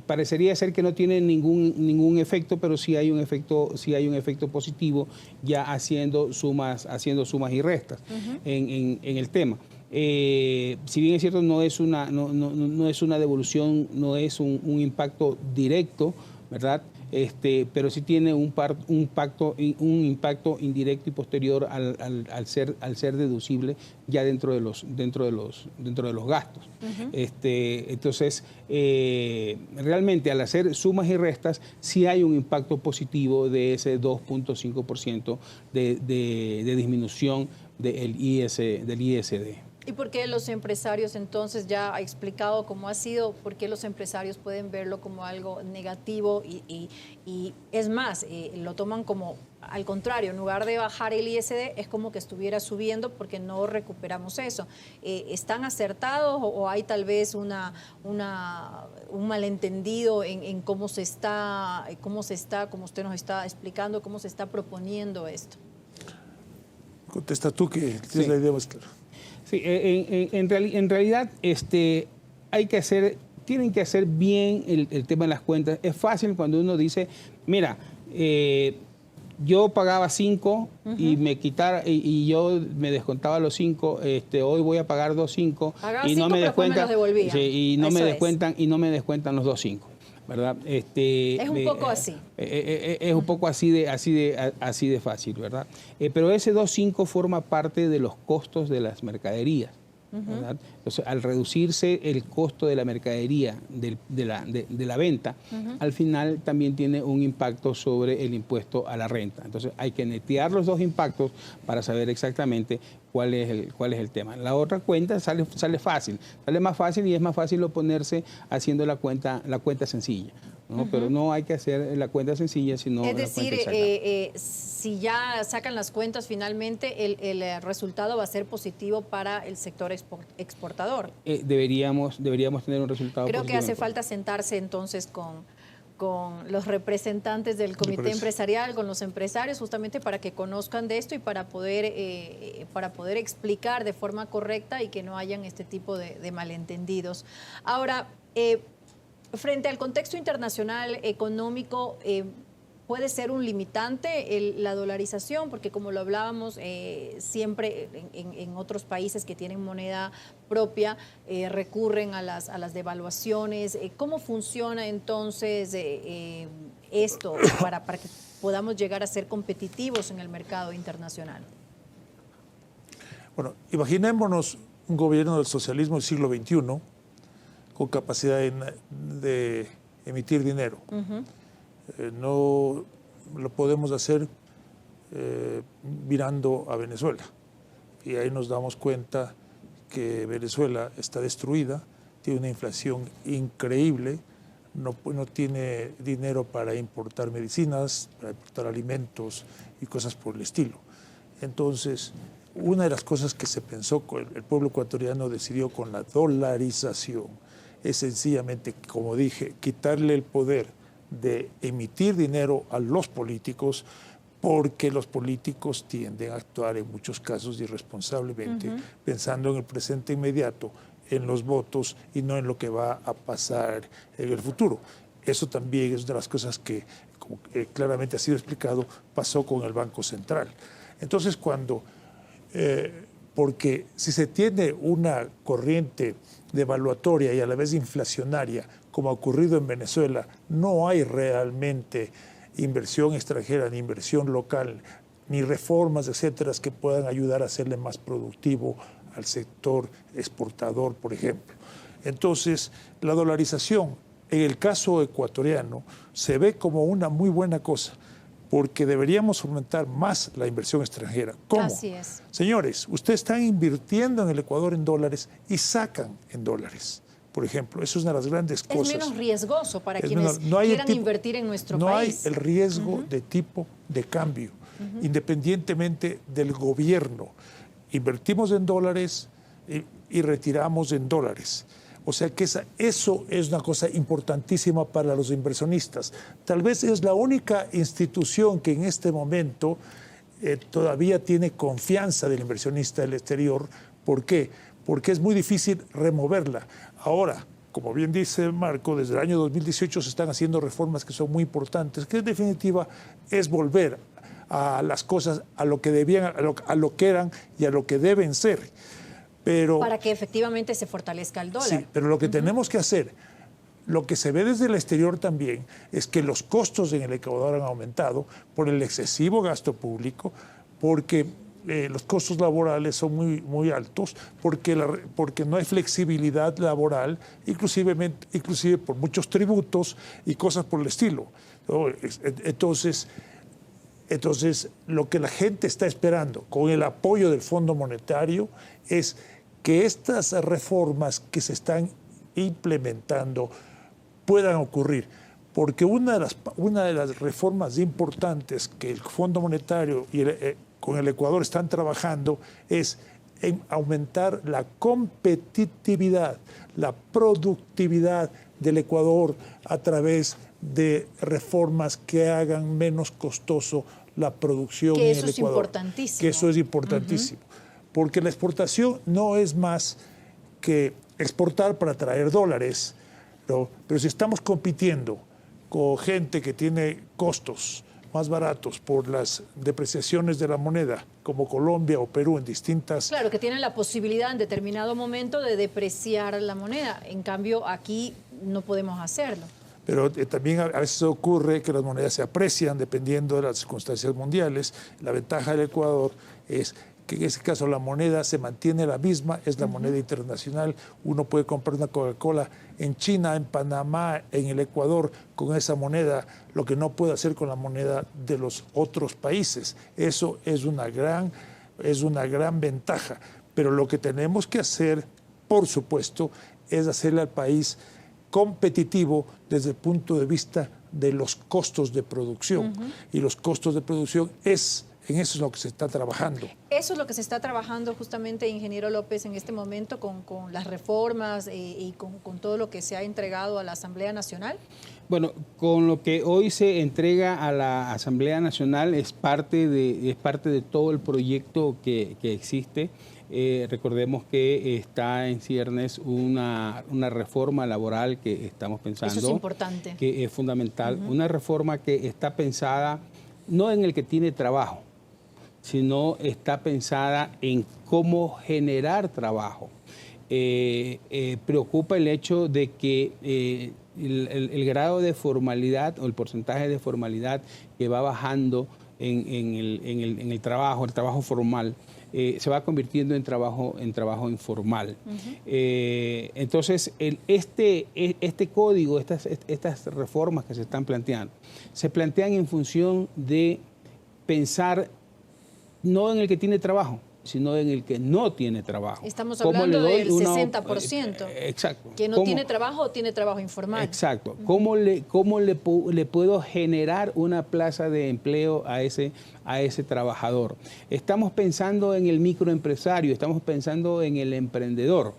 Parecería ser que no tiene ningún efecto, pero sí hay un efecto positivo, ya haciendo sumas y restas en el tema. Si bien es cierto, no es una devolución, no es un impacto directo, ¿verdad? Pero sí tiene un impacto indirecto y posterior al ser deducible ya dentro de los gastos. Entonces, realmente al hacer sumas y restas sí hay un impacto positivo de ese 2.5% de disminución del ISD. ¿Y por qué los empresarios, entonces, ya ha explicado cómo ha sido, por qué los empresarios pueden verlo como algo negativo y es más, lo toman como, al contrario, en lugar de bajar el ISD, es como que estuviera subiendo porque no recuperamos eso? ¿Están acertados o hay tal vez un malentendido en cómo se está, como usted nos está explicando, cómo se está proponiendo esto? Contesta tú, que tienes la idea más clara. Sí, en realidad tienen que hacer bien el tema de las cuentas. Es fácil cuando uno dice, mira, yo pagaba 5 y me quitara y yo me descontaba los 5, hoy voy a pagar 2.5 y no me descuentan, y no me descuentan los 2.5. ¿Verdad? Es un poco así. Es un poco así de fácil, ¿verdad? Pero ese 2.5 forma parte de los costos de las mercaderías, ¿verdad? Entonces, al reducirse el costo de la mercadería, de la venta, al final también tiene un impacto sobre el impuesto a la renta. Entonces, hay que netear los dos impactos para saber exactamente cuál es el tema. La otra cuenta sale fácil, sale más fácil, y es más fácil oponerse haciendo la cuenta sencilla. ¿no? Pero no hay que hacer la cuenta sencilla, sino es la decir, cuenta exacta. si ya sacan las cuentas finalmente, el resultado va a ser positivo para el sector exportador. Deberíamos tener un resultado Creo que positivo. hace falta sentarse entonces con los representantes del comité empresarial, con los empresarios, justamente para que conozcan de esto y para poder explicar de forma correcta y que no hayan este tipo de malentendidos. Ahora, frente al contexto internacional económico, ¿puede ser un limitante la dolarización? Porque como lo hablábamos, siempre en otros países que tienen moneda propia recurren a las devaluaciones. ¿Cómo funciona entonces esto para que podamos llegar a ser competitivos en el mercado internacional? Bueno, imaginémonos un gobierno del socialismo del siglo XXI con capacidad de emitir dinero. No lo podemos hacer mirando a Venezuela. Y ahí nos damos cuenta que Venezuela está destruida, tiene una inflación increíble, no tiene dinero para importar medicinas, para importar alimentos y cosas por el estilo. Entonces, una de las cosas que se pensó, el pueblo ecuatoriano decidió con la dolarización, es sencillamente, como dije, quitarle el poder de emitir dinero a los políticos, porque los políticos tienden a actuar en muchos casos irresponsablemente, pensando en el presente inmediato, en los votos y no en lo que va a pasar en el futuro. Eso también es una de las cosas que, como claramente ha sido explicado, pasó con el Banco Central. Entonces, porque si se tiene una corriente devaluatoria y a la vez inflacionaria, como ha ocurrido en Venezuela, no hay realmente inversión extranjera, ni inversión local, ni reformas, etcétera, que puedan ayudar a hacerle más productivo al sector exportador, por ejemplo. Entonces, la dolarización, en el caso ecuatoriano, se ve como una muy buena cosa, porque deberíamos fomentar más la inversión extranjera. ¿Cómo? Así es. Señores, ustedes están invirtiendo en el Ecuador en dólares y sacan en dólares. Por ejemplo, eso es una de las grandes cosas. Es menos riesgoso para quienes quieran invertir en nuestro país. No hay el riesgo de tipo de cambio, independientemente del gobierno. Invertimos en dólares y retiramos en dólares. O sea que eso es una cosa importantísima para los inversionistas. Tal vez es la única institución que en este momento todavía tiene confianza del inversionista del exterior. ¿Por qué? Porque es muy difícil removerla. Ahora, como bien dice Marco, desde el año 2018 se están haciendo reformas que son muy importantes, que en definitiva es volver a las cosas a lo que debían, a lo que eran y a lo que deben ser. Pero, para que efectivamente se fortalezca el dólar. Sí, pero lo que tenemos que hacer, lo que se ve desde el exterior también, es que los costos en el Ecuador han aumentado por el excesivo gasto público, porque los costos laborales son muy altos, porque no hay flexibilidad laboral, inclusive por muchos tributos y cosas por el estilo. Entonces, lo que la gente está esperando con el apoyo del Fondo Monetario es que estas reformas que se están implementando puedan ocurrir. Porque una de las reformas importantes que el Fondo Monetario y con el Ecuador están trabajando es en aumentar la competitividad, la productividad del Ecuador a través de reformas que hagan menos costoso la producción en el Ecuador. Que eso es importantísimo. Que eso es importantísimo. Porque la exportación no es más que exportar para traer dólares, ¿no? Pero si estamos compitiendo con gente que tiene costos más baratos por las depreciaciones de la moneda, como Colombia o Perú en distintas... Claro, que tienen la posibilidad en determinado momento de depreciar la moneda. En cambio, aquí no podemos hacerlo. Pero también a veces ocurre que las monedas se aprecian dependiendo de las circunstancias mundiales. La ventaja del Ecuador es que en ese caso la moneda se mantiene la misma, es la moneda internacional. Uno puede comprar una Coca-Cola en China, en Panamá, en el Ecuador, con esa moneda, lo que no puede hacer con la moneda de los otros países. Eso es una gran ventaja. Pero lo que tenemos que hacer, por supuesto, es hacerle al país competitivo desde el punto de vista de los costos de producción. Y los costos de producción en eso es lo que se está trabajando. Eso es lo que se está trabajando justamente, ingeniero López, en este momento con las reformas y con todo lo que se ha entregado a la Asamblea Nacional. Bueno, con lo que hoy se entrega a la Asamblea Nacional es parte de todo el proyecto que existe. Recordemos que está en ciernes una reforma laboral que estamos pensando. Eso es importante. Que es fundamental. Una reforma que está pensada no en el que tiene trabajo, sino está pensada en cómo generar trabajo. Preocupa el hecho de que el grado de formalidad o el porcentaje de formalidad que va bajando en el trabajo formal, se va convirtiendo en trabajo informal. Entonces, este código, estas reformas que se están planteando, se plantean en función de pensar no en el que tiene trabajo, sino en el que no tiene trabajo. Estamos hablando del 60%. Exacto. Que no tiene trabajo o tiene trabajo informal. Exacto. ¿Cómo le puedo generar una plaza de empleo a ese trabajador? Estamos pensando en el microempresario, estamos pensando en el emprendedor.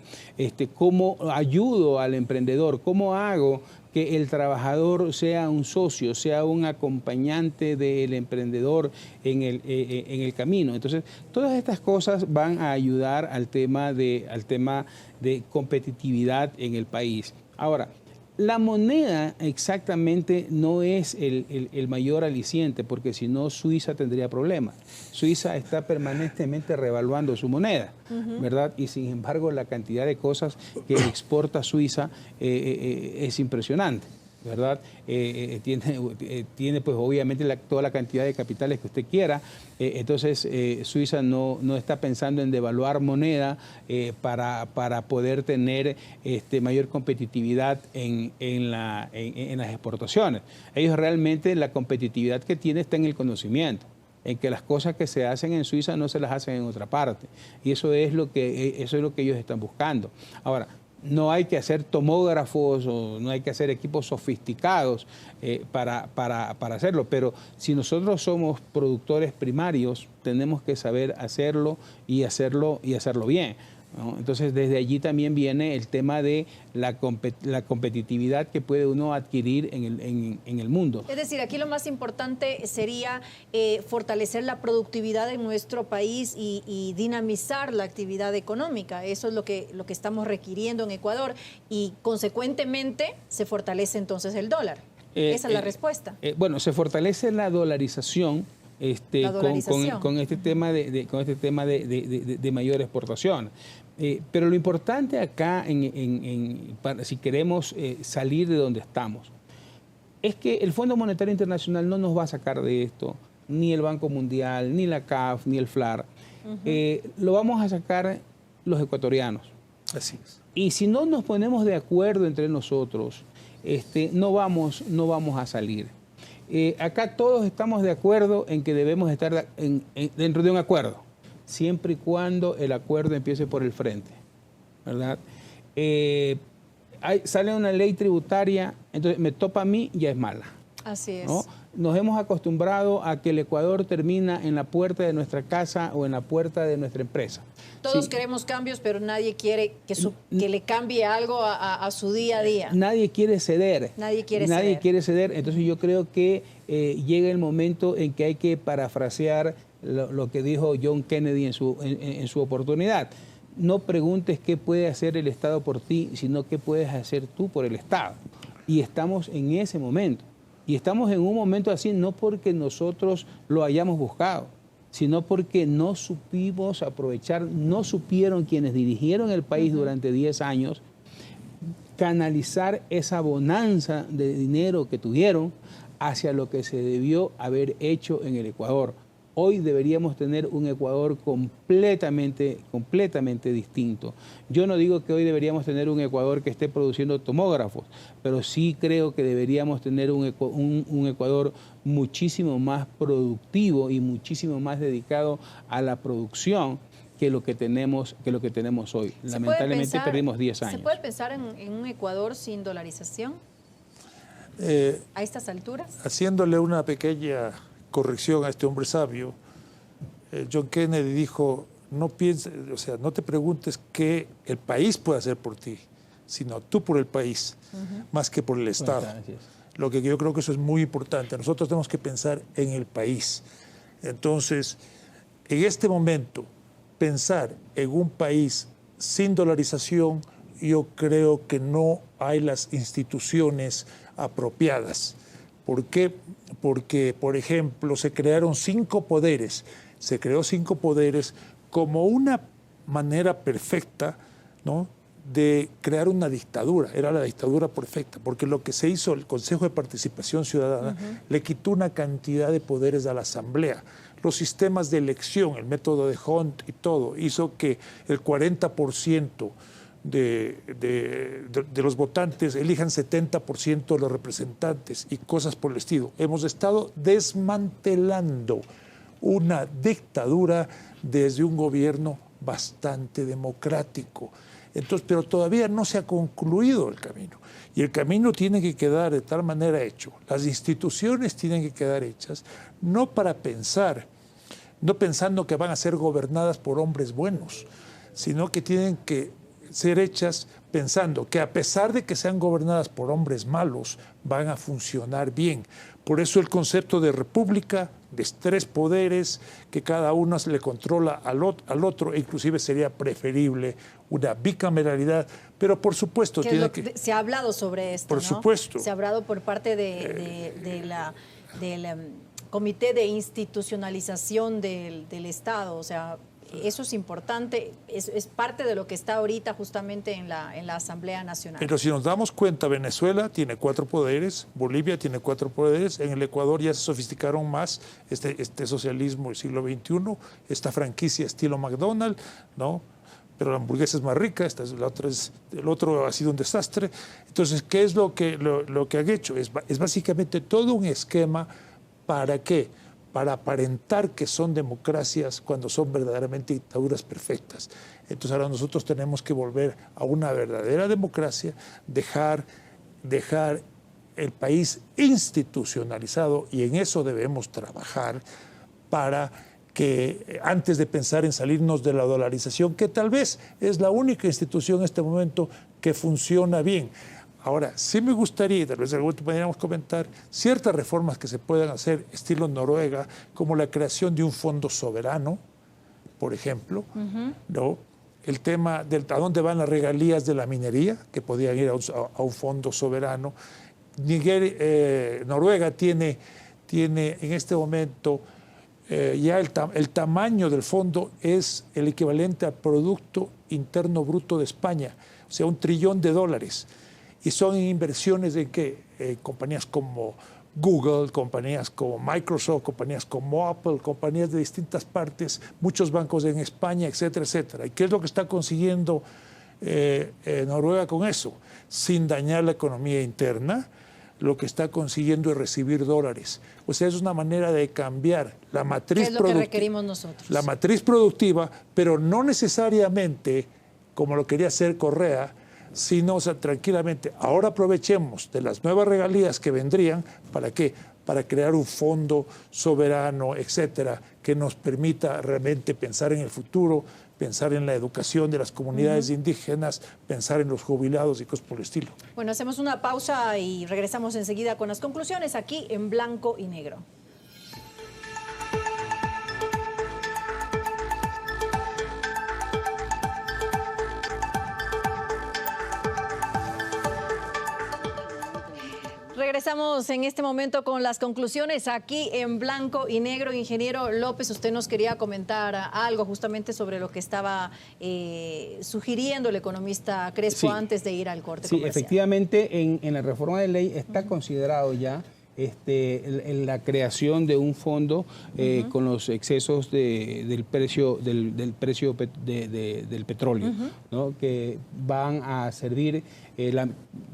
¿Cómo ayudo al emprendedor? ¿Cómo hago que el trabajador sea un socio, sea un acompañante del emprendedor en el camino? Entonces, todas estas cosas van a ayudar al tema de competitividad en el país. Ahora, la moneda exactamente no es el mayor aliciente, porque si no Suiza tendría problemas. Suiza está permanentemente revaluando su moneda, ¿verdad? Y sin embargo la cantidad de cosas que exporta Suiza es impresionante, ¿verdad? Tiene pues obviamente toda la cantidad de capitales que usted quiera. Entonces Suiza no está pensando en devaluar moneda para poder tener mayor competitividad en las exportaciones. Ellos realmente la competitividad que tienen está en el conocimiento, en que las cosas que se hacen en Suiza no se las hacen en otra parte. Y eso es lo que ellos están buscando. Ahora, no hay que hacer tomógrafos o no hay que hacer equipos sofisticados para hacerlo, pero si nosotros somos productores primarios, tenemos que saber hacerlo y hacerlo bien, ¿no? Entonces, desde allí también viene el tema de la competitividad que puede uno adquirir en el mundo. Es decir, aquí lo más importante sería fortalecer la productividad en nuestro país y dinamizar la actividad económica. Eso es lo que estamos requiriendo en Ecuador y, consecuentemente, se fortalece entonces el dólar. Esa es la respuesta. Bueno, se fortalece la dolarización. Con este tema de mayor exportación. Pero lo importante acá, si queremos salir de donde estamos, es que el Fondo Monetario Internacional no nos va a sacar de esto, ni el Banco Mundial, ni la CAF, ni el FLAR. Lo vamos a sacar los ecuatorianos. Así es. Y si no nos ponemos de acuerdo entre nosotros, no vamos a salir. Acá todos estamos de acuerdo en que debemos estar dentro de un acuerdo, siempre y cuando el acuerdo empiece por el frente, ¿verdad? Sale una ley tributaria, entonces me topa a mí, ya es mala. Así es. ¿No? Nos hemos acostumbrado a que el Ecuador termina en la puerta de nuestra casa o en la puerta de nuestra empresa. Todos queremos cambios, pero nadie quiere que le cambie algo a su día a día. Nadie quiere ceder. Nadie quiere ceder. Entonces yo creo que llega el momento en que hay que parafrasear lo que dijo John Kennedy en su oportunidad. No preguntes qué puede hacer el Estado por ti, sino qué puedes hacer tú por el Estado. Y estamos en ese momento. Y estamos en un momento así no porque nosotros lo hayamos buscado, sino porque no supimos aprovechar, no supieron quienes dirigieron el país durante 10 años canalizar esa bonanza de dinero que tuvieron hacia lo que se debió haber hecho en el Ecuador. Hoy deberíamos tener un Ecuador completamente distinto. Yo no digo que hoy deberíamos tener un Ecuador que esté produciendo tomógrafos, pero sí creo que deberíamos tener un Ecuador muchísimo más productivo y muchísimo más dedicado a la producción que lo que tenemos hoy. Lamentablemente perdimos 10 años. ¿Se puede pensar en un Ecuador sin dolarización a estas alturas? Haciéndole una pequeña corrección a este hombre sabio, John Kennedy dijo, no pienses, o sea, no te preguntes qué el país puede hacer por ti, sino tú por el país, más que por el Estado. Lo que yo creo que eso es muy importante. Nosotros tenemos que pensar en el país. Entonces, en este momento, pensar en un país sin dolarización, yo creo que no hay las instituciones apropiadas. ¿Por qué? Porque, por ejemplo, se crearon 5 poderes. Se creó 5 poderes como una manera perfecta, ¿no?, de crear una dictadura. Era la dictadura perfecta, porque lo que se hizo, el Consejo de Participación Ciudadana, le quitó una cantidad de poderes a la Asamblea. Los sistemas de elección, el método de Hunt y todo, hizo que el 40% de los votantes elijan 70% de los representantes y cosas por el estilo. Hemos estado desmantelando una dictadura desde un gobierno bastante democrático. Entonces, pero todavía no se ha concluido el camino. Y el camino tiene que quedar de tal manera hecho. Las instituciones tienen que quedar hechas, no para pensar, no pensando que van a ser gobernadas por hombres buenos, sino que tienen que ser hechas pensando que a pesar de que sean gobernadas por hombres malos, van a funcionar bien. Por eso el concepto de república, de 3 poderes, que cada uno se le controla al otro, e inclusive sería preferible una bicameralidad, pero por supuesto tiene que... Se ha hablado sobre esto, por ¿no? supuesto. Se ha hablado por parte del Comité de Institucionalización del Estado, o sea, eso es importante, es parte de lo que está ahorita justamente en la Asamblea Nacional. Pero si nos damos cuenta, Venezuela tiene 4 poderes, Bolivia tiene 4 poderes, en el Ecuador ya se sofisticaron más este socialismo del siglo XXI, esta franquicia estilo McDonald's, ¿no? Pero la hamburguesa es más rica, el otro ha sido un desastre. Entonces, ¿qué es lo que han hecho? Es básicamente todo un esquema. ¿Para qué? Para aparentar que son democracias cuando son verdaderamente dictaduras perfectas. Entonces ahora nosotros tenemos que volver a una verdadera democracia, dejar el país institucionalizado, y en eso debemos trabajar para que antes de pensar en salirnos de la dolarización, que tal vez es la única institución en este momento que funciona bien. Ahora, sí me gustaría, tal vez en algún momento podríamos comentar, ciertas reformas que se puedan hacer, estilo Noruega, como la creación de un fondo soberano, por ejemplo, ¿no? El tema de a dónde van las regalías de la minería, que podían ir a un fondo soberano. Noruega tiene en este momento ya el tamaño del fondo es el equivalente al Producto Interno Bruto de España, o sea, $1 trillón. Y son inversiones de compañías como Google, compañías como Microsoft, compañías como Apple, compañías de distintas partes, muchos bancos en España, etcétera, etcétera. ¿Y qué es lo que está consiguiendo Noruega con eso? Sin dañar la economía interna, lo que está consiguiendo es recibir dólares. O sea, es una manera de cambiar la matriz productiva. ¿Qué es lo que requerimos nosotros? La matriz productiva, pero no necesariamente como lo quería hacer Correa, sino, o sea, tranquilamente, ahora aprovechemos de las nuevas regalías que vendrían, ¿para qué? Para crear un fondo soberano, etcétera, que nos permita realmente pensar en el futuro, pensar en la educación de las comunidades indígenas, pensar en los jubilados y cosas por el estilo. Bueno, hacemos una pausa y regresamos enseguida con las conclusiones aquí en Blanco y Negro. Regresamos en este momento con las conclusiones aquí en Blanco y Negro. Ingeniero López, usted nos quería comentar algo justamente sobre lo que estaba sugiriendo el economista Crespo antes de ir al corte comercial. Sí, efectivamente, en la reforma de ley está considerado ya la creación de un fondo con los excesos del precio del petróleo, ¿no? Que van a servir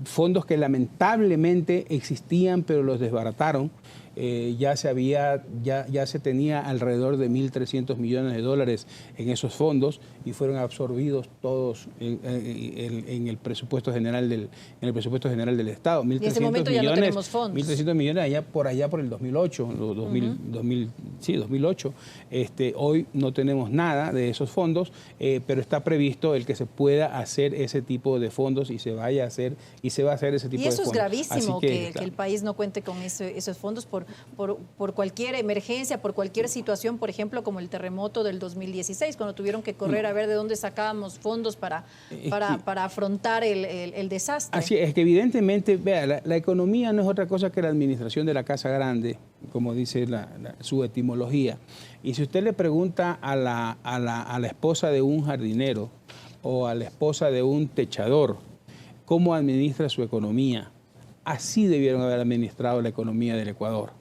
fondos que lamentablemente existían pero los desbarataron ya se tenía alrededor de 1.300 millones de dólares en esos fondos y fueron absorbidos todos en el presupuesto general del Estado. Y en ese momento ya no tenemos fondos. 1.300 millones por el 2008, 2008. Hoy no tenemos nada de esos fondos, pero está previsto el que se pueda hacer ese tipo de fondos y se va a hacer ese tipo de fondos. Y eso es gravísimo, que claro, el país no cuente con esos fondos por cualquier emergencia, por cualquier situación, por ejemplo, como el terremoto del 2016, cuando tuvieron que correr a ver de dónde sacábamos fondos para afrontar el desastre. Así es que evidentemente, vea, la economía no es otra cosa que la administración de la casa grande, como dice su etimología. Y si usted le pregunta a la esposa de un jardinero o a la esposa de un techador cómo administra su economía, así debieron haber administrado la economía del Ecuador.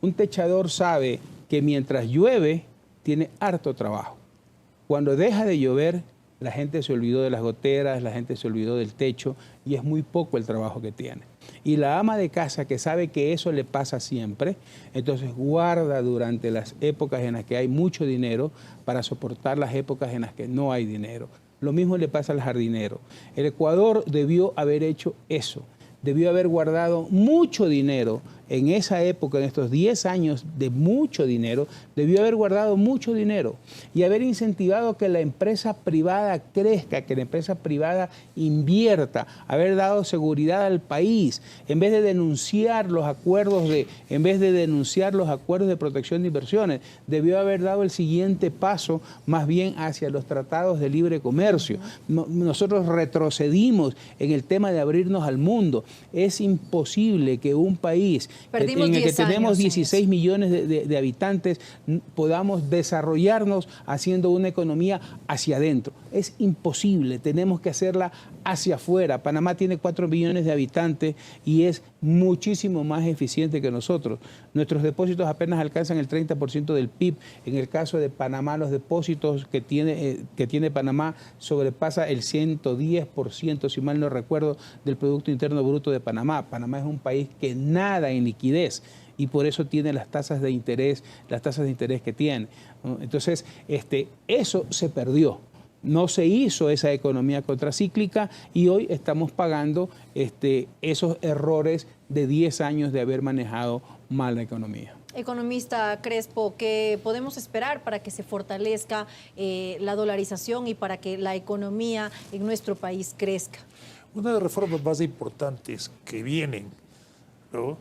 Un techador sabe que mientras llueve tiene harto trabajo. Cuando deja de llover, la gente se olvidó de las goteras, la gente se olvidó del techo y es muy poco el trabajo que tiene. Y la ama de casa, que sabe que eso le pasa siempre, entonces guarda durante las épocas en las que hay mucho dinero para soportar las épocas en las que no hay dinero. Lo mismo le pasa al jardinero. El Ecuador debió haber hecho eso. Debió haber guardado mucho dinero en esa época, en estos 10 años de mucho dinero, debió haber guardado mucho dinero y haber incentivado que la empresa privada crezca, que la empresa privada invierta, haber dado seguridad al país, en vez de denunciar los acuerdos de protección de inversiones, debió haber dado el siguiente paso, más bien hacia los tratados de libre comercio. Nosotros retrocedimos en el tema de abrirnos al mundo. Es imposible que un país en el que tenemos 16 millones de habitantes podamos desarrollarnos haciendo una economía hacia adentro. Es imposible, tenemos que hacerla hacia afuera. Panamá tiene 4 millones de habitantes y es muchísimo más eficiente que nosotros. Nuestros depósitos apenas alcanzan el 30% del PIB. En el caso de Panamá, los depósitos que tiene Panamá sobrepasa el 110%, si mal no recuerdo, del Producto Interno Bruto de Panamá. Panamá es un país que nada en liquidez y por eso tiene las tasas de interés que tiene, ¿no? Entonces, eso se perdió. No se hizo esa economía contracíclica y hoy estamos pagando esos errores de 10 años de haber manejado mal la economía. Economista Crespo, ¿qué podemos esperar para que se fortalezca la dolarización y para que la economía en nuestro país crezca? Una de las reformas más importantes que vienen, ¿no?,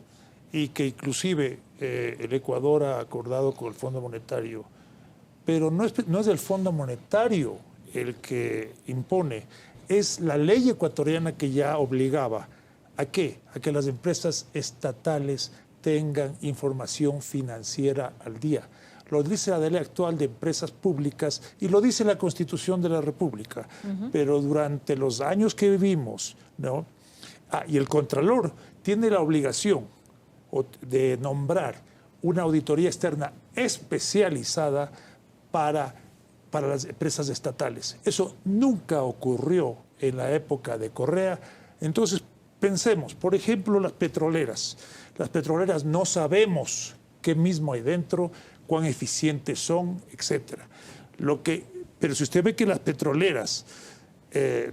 y que inclusive el Ecuador ha acordado con el Fondo Monetario, pero no es el Fondo Monetario el que impone, es la ley ecuatoriana que ya obligaba ¿a qué? A que las empresas estatales tengan información financiera al día. Lo dice la ley actual de empresas públicas y lo dice la Constitución de la República. Pero durante los años que vivimos, ¿no? Y el Contralor tiene la obligación de nombrar una auditoría externa especializada para las empresas estatales. Eso nunca ocurrió en la época de Correa. Entonces, pensemos, por ejemplo, las petroleras. Las petroleras no sabemos qué mismo hay dentro, cuán eficientes son, etc. Pero si usted ve que las petroleras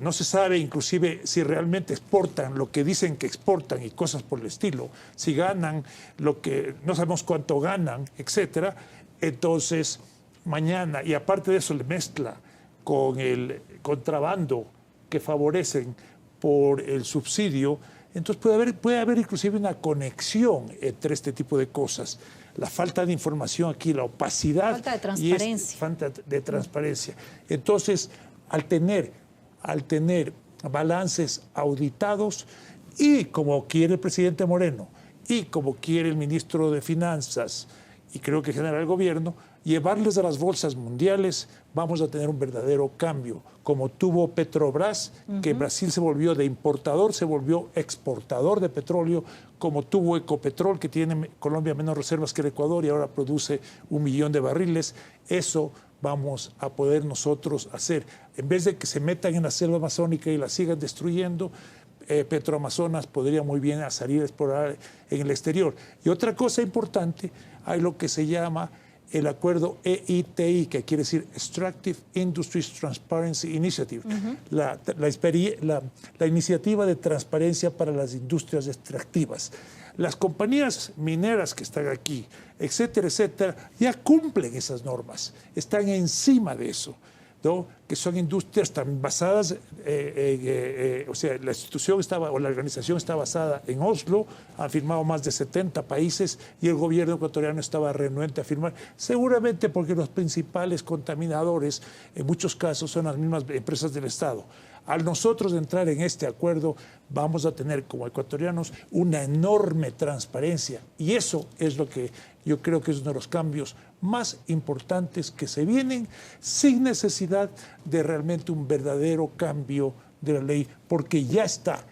no se sabe inclusive si realmente exportan lo que dicen que exportan y cosas por el estilo, si ganan lo que no sabemos cuánto ganan, etc. Entonces, mañana, y aparte de eso le mezcla con el contrabando que favorecen por el subsidio, entonces puede haber inclusive una conexión entre este tipo de cosas. La falta de información aquí, la opacidad. Falta de transparencia. Falta de transparencia. Entonces, al tener balances auditados y como quiere el presidente Moreno y como quiere el ministro de Finanzas y creo que genera el gobierno, llevarles a las bolsas mundiales, vamos a tener un verdadero cambio, como tuvo Petrobras, que Brasil se volvió de importador, se volvió exportador de petróleo, como tuvo Ecopetrol, que tiene Colombia menos reservas que el Ecuador y ahora produce 1 millón de barriles. Eso vamos a poder nosotros hacer. En vez de que se metan en la selva amazónica y la sigan destruyendo, Petroamazonas podría muy bien salir a explorar en el exterior. Y otra cosa importante, hay lo que se llama el acuerdo EITI, que quiere decir Extractive Industries Transparency Initiative, la iniciativa de transparencia para las industrias extractivas. Las compañías mineras que están aquí, etcétera, etcétera, ya cumplen esas normas, están encima de eso, ¿no? Que son industrias también basadas, o sea, la institución estaba, o la organización está basada en Oslo, han firmado más de 70 países y el gobierno ecuatoriano estaba renuente a firmar, seguramente porque los principales contaminadores en muchos casos son las mismas empresas del Estado. Al nosotros entrar en este acuerdo, vamos a tener como ecuatorianos una enorme transparencia y eso es lo que yo creo que es uno de los cambios más importantes que se vienen sin necesidad de realmente un verdadero cambio de la ley, porque ya está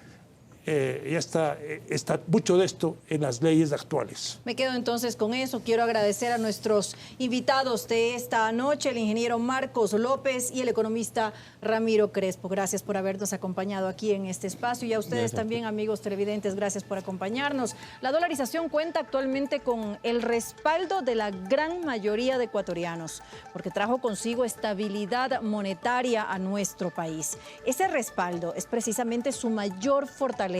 mucho de esto en las leyes actuales. Me quedo entonces con eso. Quiero agradecer a nuestros invitados de esta noche, el ingeniero Marcos López y el economista Ramiro Crespo. Gracias por habernos acompañado aquí en este espacio y a ustedes también, amigos televidentes, gracias por acompañarnos. La dolarización cuenta actualmente con el respaldo de la gran mayoría de ecuatorianos, porque trajo consigo estabilidad monetaria a nuestro país. Ese respaldo es precisamente su mayor fortaleza,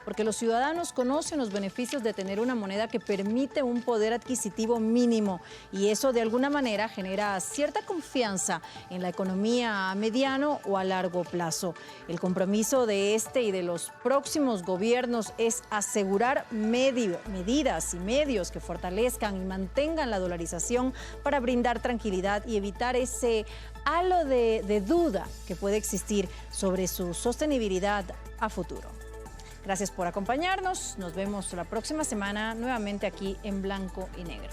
porque los ciudadanos conocen los beneficios de tener una moneda que permite un poder adquisitivo mínimo y eso de alguna manera genera cierta confianza en la economía a mediano o a largo plazo. El compromiso de este y de los próximos gobiernos es asegurar medidas y medios que fortalezcan y mantengan la dolarización para brindar tranquilidad y evitar ese halo de duda que puede existir sobre su sostenibilidad a futuro. Gracias por acompañarnos. Nos vemos la próxima semana nuevamente aquí en Blanco y Negro.